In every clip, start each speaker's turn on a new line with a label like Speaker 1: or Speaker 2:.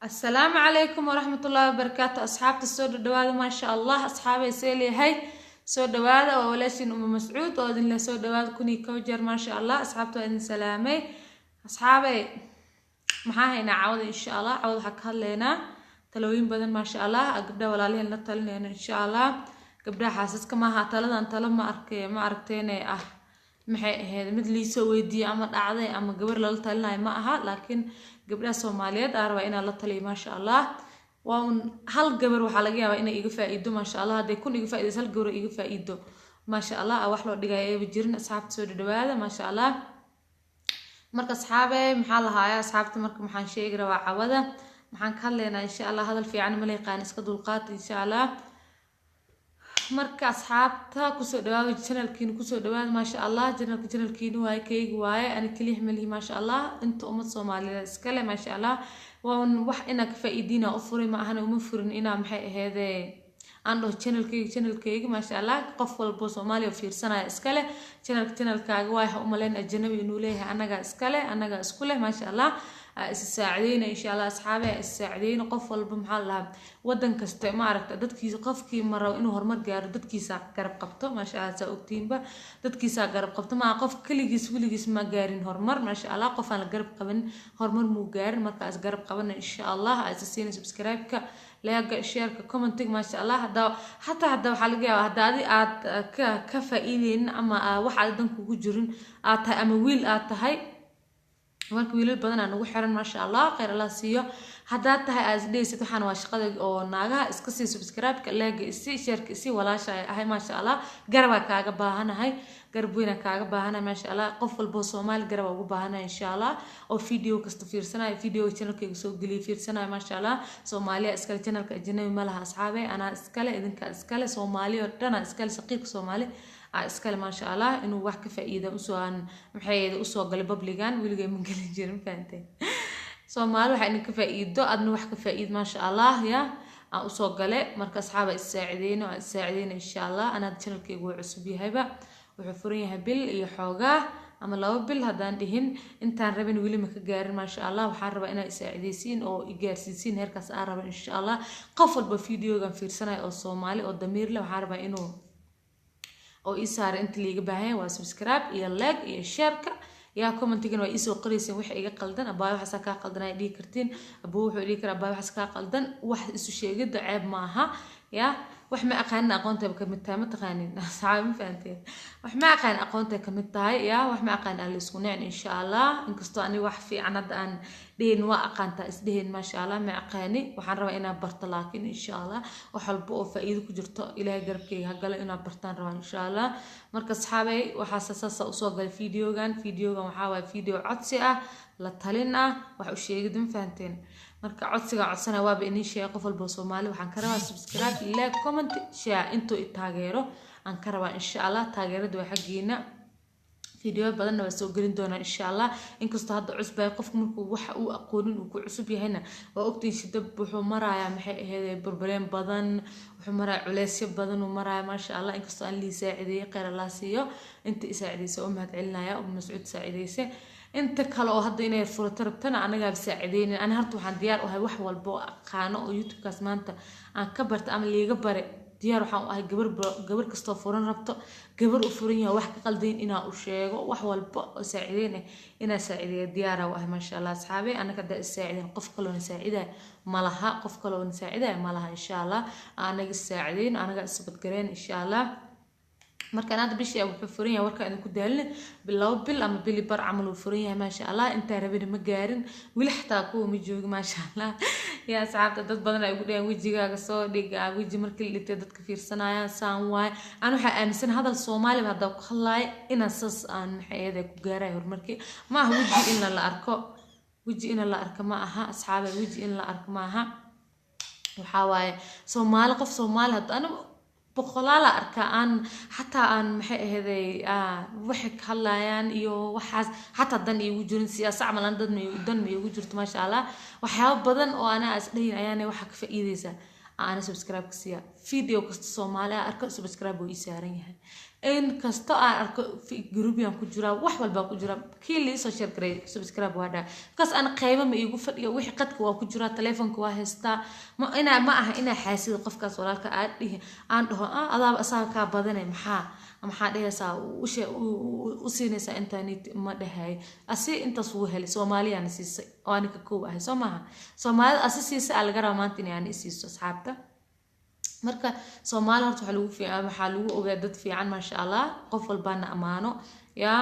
Speaker 1: السلام عليكم ورحمة الله وبركاته. أصحاب السود دواد ما شاء الله. أصحابي سيلي هاي سود دواد وولاشين مسعود وأذن له سود دواد كوني كوجر ما شاء الله. أصحابته إذن سلامي أصحابي محاها هنا عوض إن شاء الله. عوض حق هلينا تلوين بدن ما شاء الله. قبل ولا ليه نطلنا إن شاء الله. قبل حاسس كما هتلنا أنت لما أركتيني maxay ahayd mid liisoo weydiiyay ama dhacday ama gabar la talinayo ma aha laakiin gabdhaha Soomaaliyeed arba in la taliyo ma sha Allah waa hal gabar waxa laga yaabaa inay iga faa'iido ma sha Allah haday kun iga faa'iido hal gabar iga faa'iido ma sha Allah wax loo dhigay ay jirin asxaabta soo dhawaada ma sha Allah marka asxaabe maxaa la hayaa asxaabta marka maxaan sheegi rabaa cawada maxaan ka hadlaynaa insha Allah hadal fiican ma leeqaan iska dulqaad insha Allah marka asxaabta ku soo dhawaad channelkiina ku soo dhawaad ma sha Allah channelkiina waa kayg waaye ani kaliya mali ma sha Allah inta ummad Soomaaliyeed iska leh ma sha Allah waa wax ina ka faa'iidina u furay ma ahana uma furin ina maxay ahaydee aan dhaho channelkayga ma sha Allah qof walba Soomaali oo fiirsanaya iska leh channelkaaga waa u maleyn ajnabi inuu leeyahay anaga isku leh ma sha Allah issaacadeyna insha Allah asxaabe issaacadeyna qof walba maxaa la wadan kasta ma aragta dadkiisa qofkii maro inuu horumar gaaro dadkiisa garab qabto ma sha Allah saogtiinba dadkiisa garab qabto ma qof kaligiis wiligiis ma gaarin horumar ma sha Allah qof aan garab qaban horumar muu gaarin markaas garab qabana insha Allah asiina subscribe-ka like share-ka commenting ma sha Allah hatta waxa laga yaabaa hadii aad ka faa'iideen ama wax aad dan kugu jirin aad tahay ama wiil aad tahay marka wiilal badan aan ugu xiran ma sha Allah khayr Allah siiyo hadaa tahay aad deeysad waxaan waa shaqada oo naagaha iska sii subscribe-ka like isi share-ka isi walaasha ahay ma sha Allah garab kaaga baahanahay garab weyn kaaga baahanahay ma sha Allah qof walba Soomaali garab ugu baahanahay insha Allah oo video kasta fiirsanayo video channelkayga soo galiyo fiirsanayo ma sha Allah Soomaaliya iska channelka ajnabi ma laha asxaabe ana iska leh idinka iska leh Soomaali oo dhan iska leh saqiiq Soomaali iskale ma sha Allah inuu wax ka faa'iido u soo galay publican wiliga ma galin jirin faantay Soomaali waxa in ka faa'iido adna wax ka faa'iid ma sha Allah ya aan u soo galay marka asxaaba isaacideeno insha Allah ana channelkaygu wuu cusub yahayba wuxuu furan yahay bil iyo xoogaa ama 2 bil hadaan dhihin intaan rabin wili ma ka gaarin ma sha Allah waxaan rabaa inaan isaacideysiin oo igaarsiisiin heerkaas aan rabo insha Allah qof walba videogan fiirsanayo oo Soomaali oo damiir leh waxaan rabaa inuu oo isaar inta liiga baahan waa subscribe iyo like iyo share-ka ya commentigan waa isoo qoraysan wax iga qaldan abaa waxa ka qaldan ay dhigi kartiin abuu wuxuu dhigi karaa abaa waxa ka qaldan wax isu sheegida ceeb ma aha ya wax ma aqaan aqoonta ka mid tahay ma taqaanin saab ma fahanteen wax ma aqaan aqoonta ka mid tahay ya wax ma aqaan aan isku nacin insha Allah inkastoo ani wax fiican hadda aan dheen waa aqaanta isdheen ma sha Allah ma aqaani waxaan rabaa inaan barto laakiin insha Allah wax walba oo faa'iido ku jirto Ilaahay garabkayga ha galo inaan bartaan rabaa insha Allah marka asxaabay waxa saasa u soo galay videogan waxa waa video codsi ah la talin ah wax u sheegidin fahanteen marka codsiga codsana waa in sheey qof walba Soomaali waxaan ka rabaa subscribe like comment share intuu taageero aan ka rabaa insha Allah taageerada waa xaqiina video badan waa soo galin doona insha Allah inkastoo hadda cusub ay qofku markuu waxa uu aqoonin uu ku cusub yahayna waa ogtiin shida wuxuu marayaa maxay ahayd problem badan wuxuu marayaa culeysyo badan uu marayaa ma sha Allah inkastoo aan li saacideeyay khayr Allah siiyo inta isaacideysay oo mahad celinaya oo mas'uud saacideysay inta kale oo hadda inay furto rabtana anaga saacideeyay ana hartu waxaan diyaar u ahay wax walba oo aqaano oo YouTube kaas maanta aan ka barta ama liiga bare diyaar waxaan u ahay gabar kasta furan rabto gabar u furan yahay wax ka qaldayn inaa u sheego wax walba oo saacideeyay ina saacideeyo diyaar u ahay ma sha Allah asxaabi anaga da saacideyn qof kale oo saaciday malaha qof kale oo saaciday malaha insha Allah anaga saacideyn anaga isbad gareen insha Allah marka aad bishii wuxuu furan yahay warka idinku daalin bilow bil ama bili bar amal uu furan yahay ma sha Allah inta rabin ma gaarin wili xataa ku ma joogo ma sha Allah ya asxaabta dad badan ay ugu dhayaan wajigaaga soo dhiga waji markii la dhigtay dadka fiirsanayaan saan waay aan waxa aaminsan hadal Soomaali hada ku hadlay in asas aan maxayada ku gaaray horumarkii ma aha waji in la arko ma aha asxaabay waji in la arko ma aha waxa waaye Soomaali qof Soomaali hada ana boqolaala arka aan hatta aan maxay ahaday wax ka hadlayaan iyo waxaas hatta dan igu jirin siyaasad amalan dan ma igu jirto ma sha Allah waxyaabo badan oo ana asdhayn ayaan wax ka faa'iideysa ana subscribe ka siya video kasta Soomaali arko subscribe oo isaaran yahay in kasta aan arko group-yan ku jira wax walba ku jira kii li soo share garay subscribe wada kaas aan qaybo ma igu fadhiyo wixii qadka waa ku jira telefoonka waa haystaa ma aha ina xaasido qofkaas walaalka aan dhaho adaab asaga ka badanay maxaa dhaysaa u siinaysa internet ma dhahay asi intaas uu helay Soomaaliyan siisay oo aniga koob ah Soomaalida asi siisay alga ramaantin yani siiso asxaabta marka Soomaali horta waxa lagu ogaa dad fiican ma sha Allah qof walbana amaano ya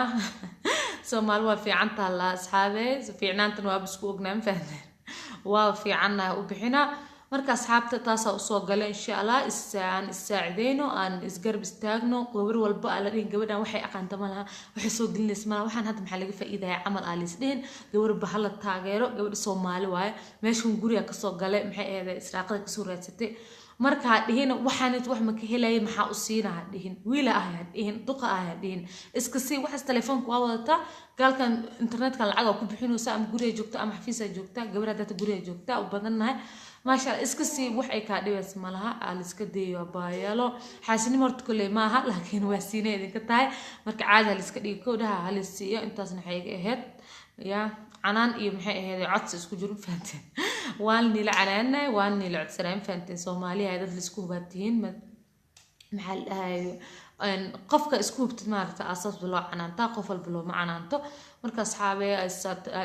Speaker 1: Soomaali waa fiican tahay asxaabay fiicnaantan waa isku ognaan fahmeen waa fiicanna u bixina marka asxaabta taas oo soo galay insha Allah isaacideyno aan isgarb istaagno qobar walba ala dhigin gabadhan waxay aqoonta malaha waxay soo gelinaysa malaha waxaan hadda maxaa laga faa'iidayaa camal aalis dheen gabar bahal taageero gabadh Soomaali waaye meeshan guriga ka soo galay maxay ahayd israaqada ka soo raadsatay marka dhihina waxaan wax ma ka helay maxaa u siinaha dhihin wiila ah dhihin duqa ah dhihin iska si wax telefoonka waa wadata galkan internetka lacag ku bixinaysa ama guriga joogta ama xafiis joogta gabar hadda guriga joogta u badanahay ما شاء الله إسكسي وح كادي بس مالها على إسكدي وبايلو حاسني مرت كل ماها لكن واسينة إذا كتاي مرك عادة الإسكدي كودها على السيا أنت أصلا حاجة هاد يا عنان إيه محي هذا عطس إسكجرون فانتين والني لعنانا والني لعتسرين فانتين Soomaali هذا الإسكوباتين محل هاي أن قفك إسكوب تمارت أساس بلو عنانتا قفل بلو معنانتو marka asxaabay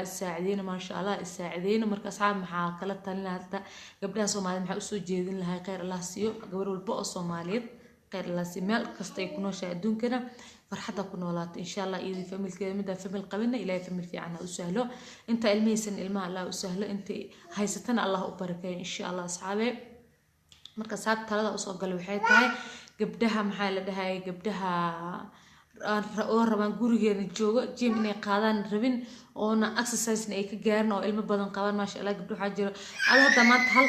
Speaker 1: isaacideen ma sha Allah isaacideen marka asxaab maxaa kala talin hada gabdhaha Soomaaliyeed maxaa u soo jeedin lahaa khayr Allah siiyo gabar walba oo Soomaaliyeed khayr Allah siiyo meel kasta ay ku nooshahay adduunkana farxada ku noolaato insha Allah idin familkeeda mid famil qabina Ilaahay famil fiican u sahlo inta ilmeysan ilmaha Allah u sahlo inta haysatan Allah u barakeeyo insha Allah asxaabay marka saab talada u soo gal waxay tahay gabdhaha maxaa la dhahay gabdhaha oo rabaan gurigeena joogo gym inay qaadaan rabin oo exercise ay ka gaarin oo ilmo badan qabaan ma sha Allah gabdho waxa jiro hadda maanta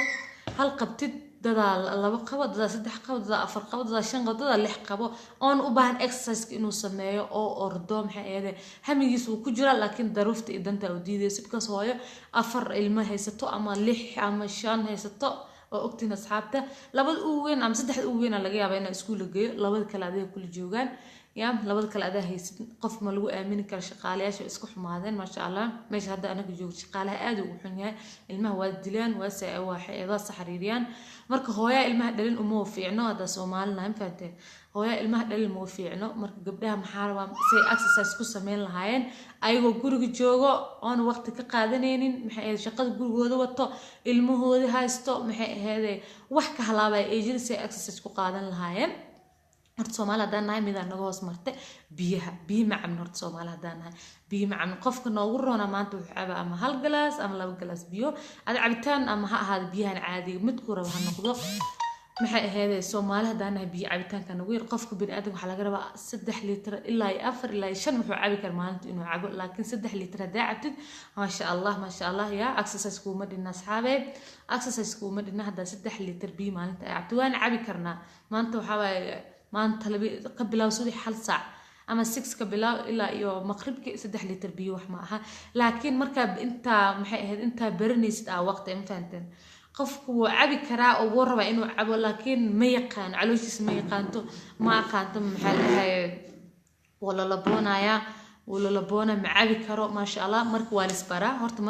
Speaker 1: hal qabtid dada laba qabo dada saddex qabo dada afar qabo dada shan qabo dada lix qabo oo u baahan exercise inuu sameeyo oo ordo maxay ahayd hamigiisu ku jira laakiin daruufta idanta u diidayso because hooyo afar ilmo haysato ama lix ama shan haysato oo ogtiin asxaabta labad u weyn ama saddex u weyn laga yaabaa in iskuul geeyo labad kale aday kula joogan يا لبض كلا ده هي قف ملو آمين كلا شقالية شو اسكو حمادين ما شاء الله مش هذا أنا بجوج شقالها أدو وحنيا الماء دليان واسع واحد إذا صحريريان مرك هوايا الماء دليل أمو في عنو هذا سومالنا هم فانته هوايا الماء دليل أمو في عنو مرك قبلها محاربة سي أكسس كوسا من الهاين أيوة جورج جوجو أنا وقت كقادنين محي شقد جورج هذا وطو المو هذا هاي ستو محي هذا وحكي هلا يجي سي أكسس كقادن الهاين horta Soomaali hadaan nahay mid anaga hoos martay biyo macaan horta Soomaali hadaan nahay biyo macaan qofka noogu roona maanta wuxuu cabaa ama hal galaas ama laba galaas biyo cabitaan ama ha ahaado biyahan caadiga mid ku raba ha noqdo maxay ahayd Soomaali hadaan nahay biyo cabitaanka nagu yar qofka bini'aadamka waxa laga rabaa 3 litir ilaa 4 ilaa 5 wuxuu cabi kar maalinta inuu cabo laakiin 3 litir hadaa cabtid ma sha Allah ya exercise kuma dhina asxaabay exercise kuma dhina hadaa 3 litir biyo maalinta cabtid waan cabi karnaa maanta waxa waaye maanta qabilaw subax hal saac ama 6 qabilaw ilaa iyo maqribkii 3 litir biyo wax ma aha laakiin marka inta maxay ahayd inta baranaysid waqti ma fahanteen qofku wuu cabi karaa oo wuu rabaa inuu cabo laakiin ma yaqaan calooshiisa ma yaqaanto ma aqaanto maxay ahayd wala la boona ma cabi karo ma sha Allah marka waa lisbara horta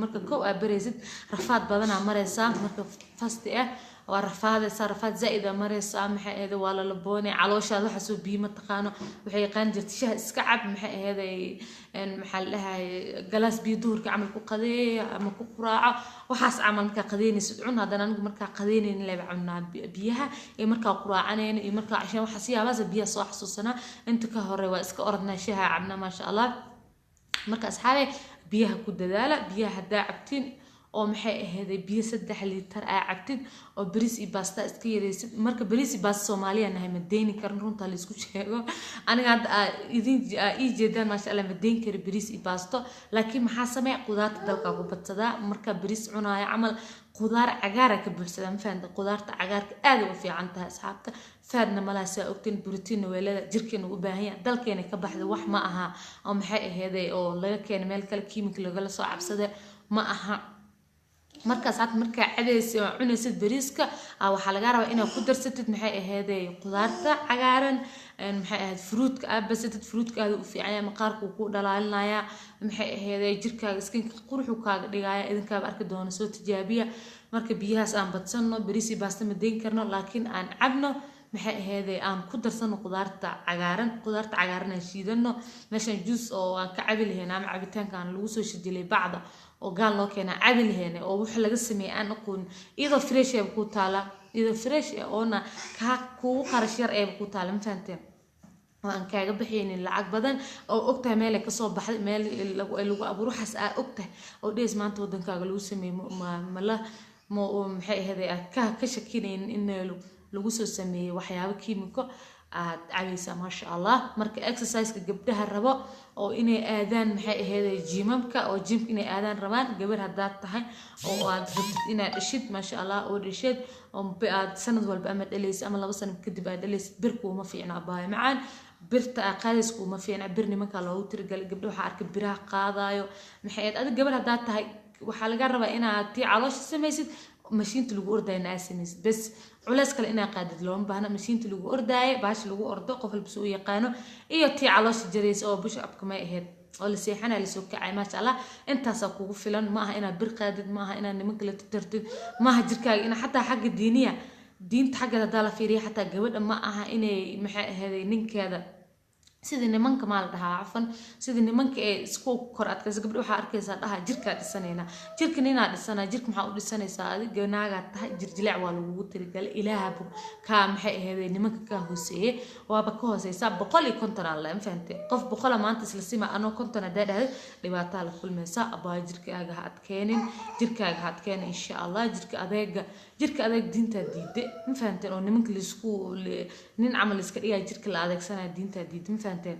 Speaker 1: marka koow baraysid rafaad badan maraysa marka fasti ورفاض صرفات زائدة مريس محي هذا ولا لبوني علوش هذا حسوا بيه متقانو وحي قان جرت شه اسكعب محي هذا محلها جلاس بيدور كعمل كو قضية أما كو قراعة وحاس عمل كقضيني سدعون هذا أنا نقول مركا قضيني اللي بعملنا بيها مركا قراعانين مركا عشان وحسيها بس بيها صح حسوسنا أنت كهري واسك أردنا شها عمنا ما شاء الله مركا أصحابي بيها كود دالة بيها هدا عبتين oo maxay ahayd biyo 3 litir cabtid oo bariis iyo pasta iska yareysid marka bariis iyo pasta Soomaaliya nahay ma deeni karin runta la isku sheego aniga idin jeedaan ma sha Allah ma deen kari bariis iyo pasta laakiin maxaa sameey qudaarta dalka ku badsada marka bariis cunaayo amal qudaar cagaar ka buuxsada ma fahanta qudaarta cagaarka aad u fiican tahay asxaabta faadna malaasa ogtiin borotiin weelada jirkeena u baahan yahay dalkeena ka baxda wax ma aha oo maxay ahayd oo laga keenay meel kale kiimika laga soo cabsada ma aha markaas aad markaa cabaysid oo cunaysid bariiska waxaa laga rabaa inaad ku darsatid maxay ahaydee qudaarta cagaaran maxay ahayd fruitka aad basatid fruitka aad u fiican yahay maqaarku ku dhalaalinaya maxay ahaydee jirkaaga skinka quruxu kaaga dhigaya idinkaaba arki doona soo tijaabiya marka biyahaas aan badsano bariis iyo baasta ma deyn karno laakiin aan cabno maxay ahaydee aan ku darsano qudaarta cagaaran aan shiidano meeshan juice oo aan ka cabi lahayn ama cabitaanka aan lagu soo shidilay bacda oo gaal loo keenaa cabi lahayn oo wax laga sameeyay aan aqoon iyadoo fresh ah ku taala iyadoo fresh ah oona ka kugu qarash yar ee ku taala mafahanteen oo aan kaaga bixiyeen lacag badan oo ogtahay meel ay ka soo baxday meel lagu abuuro waxaas aa ogtahay oo dhees maanta wadankaaga lagu sameeyay maxay ahaydee ka shakineen in lagu soo sameeyay waxyaabo kiimiko aad cabaysa maasha allah marka exercise-ka gabdhaha rabo oo inay aadaan maxay ahaydee jimamka oo jimka inay aadaan rabaan gabar haddaad tahay oo aad rabtid inaad dhishid maasha allah oo dhishid oo aad sanad walba ama dhalaysid ama 2 sano kadib aad dhalaysid birku uma fiicna abaayo macaan birta qaadisku uma fiicna bir nimanka loogu tirigalay gabdho waxa arkay biraha qaadayo maxay aad gabar haddaad tahay waxaa laga rabaa inaad tii caloosha samaysid mashiinta lagu ordayna aad samaysid bas culays kale inaa qaadid looma baahna mashiinta lagu ordaaye baash lagu ordo qof walba soo yaqaano iyo tii caloosha jaraysa oo bush up kama ahayd oo la seexana la soo kacay maasha allah intaas kugu filan ma aha inaad bir qaadid ma aha inaad nimanka la tartid ma aha jirkaaga ina xataa xagga diinta xagga hadaa la fiiriyo xataa gabadha ma aha inay maxay ahaydee ninkeeda sidii nimanka maal dhahaa cafan sidii nimanka ee isku kor adkaysa gabdho waxa arkaysa dhaha jirka dhisanayna jirkan inaa dhisana jirka maxaa u dhisanaysaa adiga naaga tahay jirjileec waa lagu tirigalay ilaahabu ka maxay ahaydee nimanka ka hooseeyay waaba ka hooseysa 150 aan la fahantay qof 100 maanta isla sima ano 50 dhaadhahay dhibaato la kulmaysa abaa jirkaaga ha adkeenin insha Allah jirka adeeg diinta diiday ma fahanteen oo nimanka nin camal iska dhigay jirka la adeegsanaa diinta diiday ma fahanteen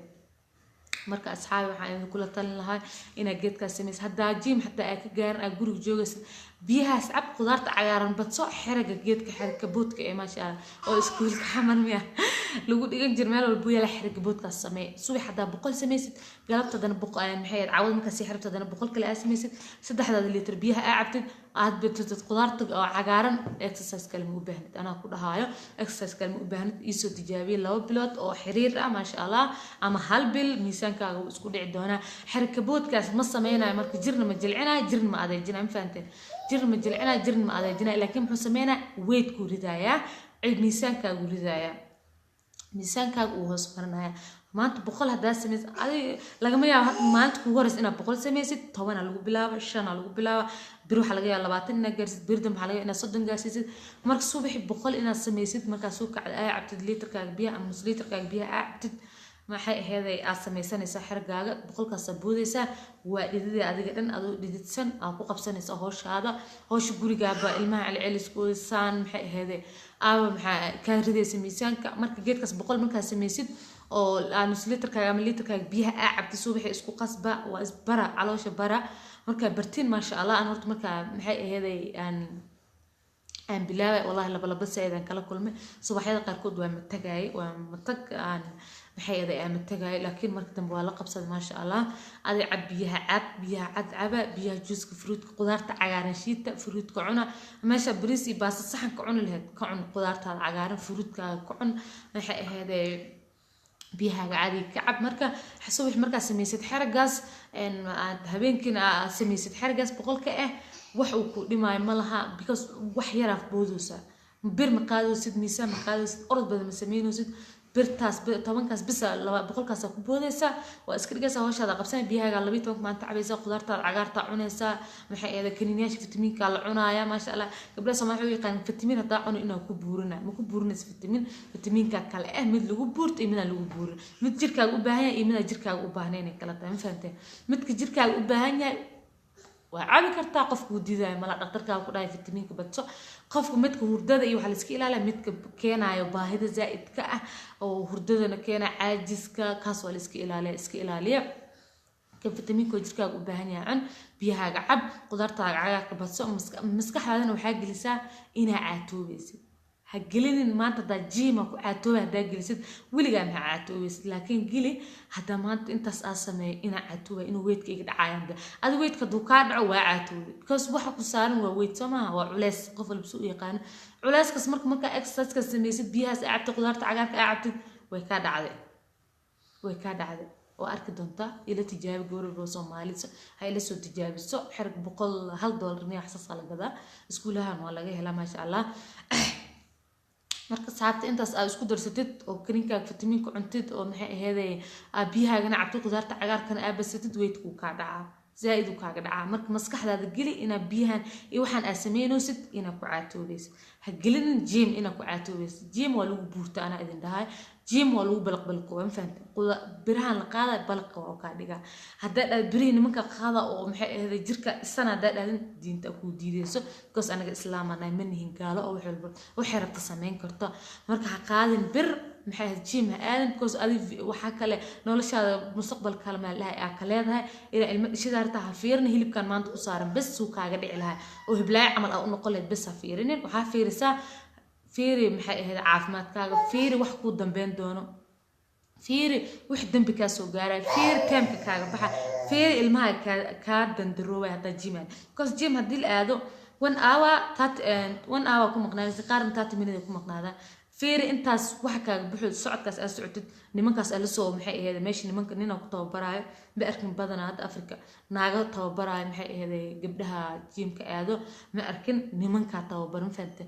Speaker 1: marka asxaabi waxaan kula talin lahaa ina geedkaas sameys hadaa jiim hatta ay ka gaaran ay guriga joogaysid biyahaas cab qudaarta cagaaran badso xiriga geedka xiriga boodka ee maasha Allah oo iskuulka xaman miya lagu dhigan jir meel walba yala xiriga boodkaas sameey subax hadaa 100 sameysid galabtadana 100 maxay caawad marka si xirtadana 100 kale sameysid 3 litir biyaha aa cabtid aad bedtid qudaarta oo cagaaran exercise kale ma u baahnid ana ku dhahayo exercise kale ma u baahnid isoo tijaabiye 2 bilood oo xiriir ah maasha Allah ama hal bil miisaankaaga isku dhici doona xiriga boodkaas ma sameeynayo marka jirna ma jilcina jirna ma adeejina ma fahanteen jirna ma jilcina jirna ma adeejina laakiin wuxuu sameeyna weight ku ridaya miisaankaaga ridaya miisaankaaga uu hoos marinaya maanta 100 hadaa sameys laga ma yaabo maanta ku horeys inaad 100 sameysid 10 lagu bilaabo 5 lagu bilaabo bir waxa laga yaabaa 20 inaad gaarsid birda waxa laga inaad 30 gaarsid marka subax 100 inaad sameysid marka soo kacad ay cabtid litirkaaga biyo ama nus litirkaaga biyo aa cabtid maxay ahaydee aad sameysanaysa xirgaaga 100kaas boodaysa waa dhidida adiga dhan adoo dhididsan aad ku qabsanaysa hoosh gurigaaba ilmaha celceliskooda saan maxay ahaydee maxaa ka ridaysa miisaanka marka geedkaas 100 markaa sameysid oo nus litirkaaga ama litirkaaga biyaha aa cabtid subax isku qasba waa isbara caloosha bara marka bartiin maasha Allah aan horta marka maxay ahaydee aan bilaabay wallahi laba saydan kala kulmay subaxyada qaarkood waa matagay aan maxay ahaydee matagay laakiin marka dambe waa la qabsaday maasha Allah adi biyaha cad biyaha juice fruit qudaarta cagaaran shiita fruitka cuna meesha bariis iyo baasta saxanka cuna lahayd ka cun qudaarta cagaaran fruitka ka cun maxay ahaydee biyaha caadi ka cab marka subax marka sameysid xirigaas aad habeenkina sameysid xirigaas 100 wax uu ku dhimay malaha because wax yar af boodoosa bir ma qaadaysid miisaan ma qaadaysid orod badan ma sameynaysid birtaas 10kaas bis 100kaas ku boodaysa waa iska dhigaysa hawshaada qabsan biyahaaga 12 maanta cabaysa qudaarta cagaarta cunaysa maxay ahayd kaniiniyaasha fitamiinka la cunaaya maasha Allah gabdhaha Soomaaliyeed way yaqaan fitamiin hada cuno inaa ku buurina ma ku buurinaysa fitamiinka kale mid lagu buurto iyo mid aan lagu buurin mid jirkaaga u baahan yahay iyo mid jirkaaga u baahneen kala tahay fahanteen midka jirkaaga u baahan yahay waa cabi kartaa qofku diiday mala dhaqtarka ku dhahay fitamiinka badso qofku midka hurdada iyo waxa la iska ilaaliyaa midka keenayo baahida zaidka ah oo hurdadana keena caajiska kaas waa la iska ilaaliya ka fitamiinka jirkaaga u baahan yahay biyahaaga cab qudaarta cagaarka badso maskaxdaadana waxa gelisaa inaa caatoobaysid هجلين ما أنت تجيمك وعاتوه هدا جلست ولي جام عاتوه لكن جلي هدا ما أنت أسمع إن عاتوه إنه ويت كيد عايم ده هذا ويت كدوكان عوا عاتوه كوس واحد كسان وويت سما وعلاس قفل بسوق يقان علاس كسمرك مركا إكسترا كسميسد بيها ساعات قدرت عجارك قاعد ويكاد عادي وأرك دونتا إلى تجارب جورو Soomaali هاي لسه تجارب سو حرق بقول $1 مية حساس على كذا اسكولها ما لقيه هلا ما شاء الله marka saabta intaas aad isku darsatid oo kaniinka fitamiinka cuntid oo maxay ahaydey biyaha gana cabto qudaarta cagaarkan aad basatid weydku ka dhacaa زائد وكاga dhacaa marka maskaxdaada gali ina biyahan iyo waxaan aad sameynaysid ina ku caatoobaysid ha galin gym ina ku caatoobaysid gym waa lagu buurta ana idin dhahay gym waa lagu balqbalqo waan fahanteen birahan la qaada balqa oo ka dhiga hadda birihi nimanka qaada oo maxay ahayd jirka isana dadadin diinta ku diideyso because anaga islaamana ma nihin gaalo oo waxay rabta sameyn karto marka ha qaadin bir maxay gym aadan because waxa kale noloshaada mustaqbalka kale ma lahay ka leedahay ila ilmo shidaarta ha fiirna hilibkan maanta ku saaran bas uu kaaga dhici lahaa oo hiblaa amal oo noqoleed bas ha fiirinin waxa fiirisaa fiiri maxay ahayd caafimaadkaaga fiiri wax ku dambeyn doono fiiri wax dambi ka soo gaaray fiiri kamka kaaga baxa fiiri ilmaha ka dandarooba hada gym because gym hadii aado 1 hour ku maqnaayay qaar 30 minutes ku maqnaada fiiri intaas wax kaaga buuxo socodkaas aad socotid nimankaas ala soo maxay ahayd meesha nimanka nina ku tababaraayo ba arkin badanaa Afrika naaga tababaraayo maxay ahayd gabdhaha gymka aado ma arkin nimanka tababaran faanta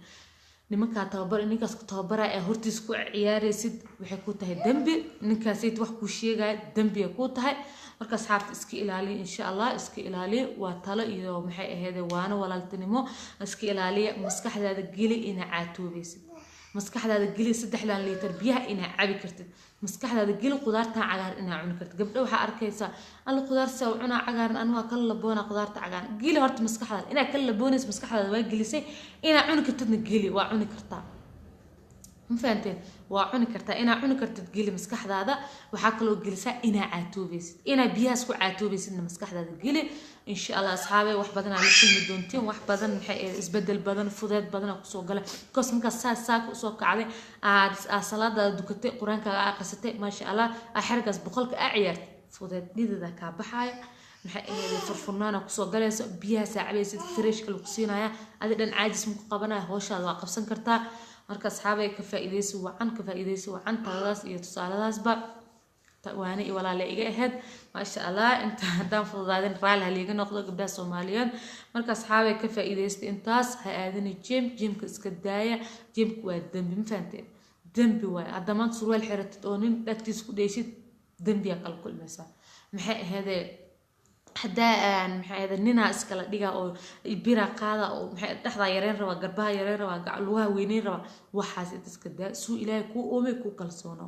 Speaker 1: nimanka tababar ninkaas ku tababaray ee hortiis ku ciyaaraysid waxay ku tahay dambi ninkaas ay wax ku sheegay dambi ku tahay marka asxaabta iska ilaali insha Allah iska ilaali waa talo iyo maxay ahayd waana walaaltinimo iska ilaali maskaxdaada gali ina caatoobaysid maskaxdaada gali 3 litir biyaha ina cabi kartid maskaxdaada gali qudaarta cagaar ina cuni kartid gabdho waxa arkaysa alla qudaar soo cuna cagaaran anwa kala laboona qudaarta cagaar gali horta maskaxdaada ina kala laboonays maskaxdaada waa galisay ina cuni kartidna gali waa cuni kartaa ma fahanteen waa cuni kartaa ina cuni kartid gali maskaxdaada waxa kale oo galisaa ina caatoobaysid ina biyaha isku caatoobaysidna maskaxdaada gali insha Allah asxaabay wax badan aan kulmi doontiin wax badan maxay isbedel badan fudeed badan ku soo galay koosmka saak soo kacday salaada dukatay quraanka aqasatay ma sha Allah xargaas boqolka ciyaar fudeed dhidida ka baxay maxay furfurnaana ku soo galayso biyaha saacabaysid fresh kale ku siinaya adi dhan caajis ma ku qabanay hawshaada waa qabsan kartaa marka asxaabay ka faa'iideysi wacan taadaas iyo tusaaladaasba waana walaale iga ahayd ma sha Allah inta hadaan fududaadin raal haliga noqdo gabdhaha Soomaaliyeed marka asxaabay ka faa'iideystay intaas ha aadin gymka iska daaya gymku waa dambi ma fahanteen dambi waa adaman surwal xiratid oo nin dhagtiis ku dheeshid dambi kala kulmaysa maxay ahayd hadaan maxay ahayd nina iskala dhiga oo bira qaada oo maxay dhaxda yareen raba garbaha yareen raba gacluha weyneen raba waxaas iska daa suu ilaahay ku oomay ku kalsoono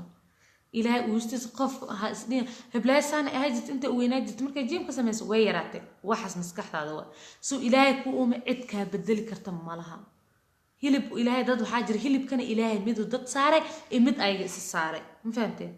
Speaker 1: ilaahay uu istis qof ha isdin heblaysaan ahayd inta weynaajid markay gymka sameeyso way yaraatay waxaas maskaxdaada waa suu ilaahay ku oomay cid ka bedeli karta malaha hilib ilaahay dad waxa jira hilibkana ilaahay mid dad saaray iyo mid ayaga is saaray ma fahanteen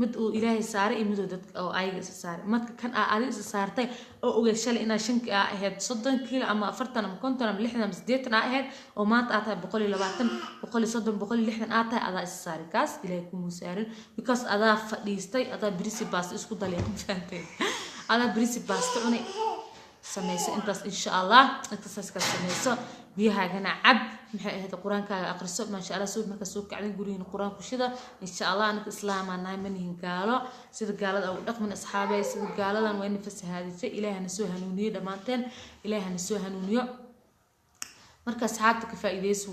Speaker 1: mid uu ilaahay saaray iyo mid dad oo ayaga is saaray marka kan aad is saartay oo ogeed shalay ina 5 ahayd 30 kilo ama 40 ama 50 ama 60 ama 80 ahayd oo maanta aad tahay 120 130 160 aad tahay aad is saaray kaas ilaahay ku musaarin because aad fadhiistay aad birisi baas isku dalay fahanteen aad birisi baas cunay sameeyso intaas insha Allah intaas ka sameeyso biyaha gana cab maxay ahayd quraankaaga aqriso ma sha Allah soo marka soo kacday guriga quraanku shida insha Allah anka islaamana manihin gaalo sida gaalada oo dhaqman asxaabay sida gaaladan way nafasahaadisay ilaahana soo hanuuniyo dhamaanteen ilaahana soo hanuuniyo marka asxaabta ka faa'iideyso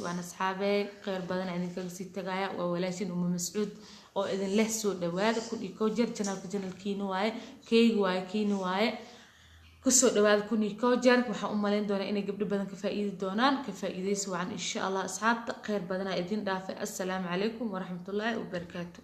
Speaker 1: waan asxaabay qeyr badan idinka sii tagaya waa walaashin Mas'uud oo idin leh soo dhawaada ku dhiko jeer channelkiina waaye kiina waaye kusoo dhawaad kuni koojar waxa u maleyn doona inay gabdho badan ka faa'iidi doonaan ka faa'iideyso waan insha Allah asxaabta qeyr badan idin dhaafay assalaamu calaykum wa rahmatullaahi wa barakaatuh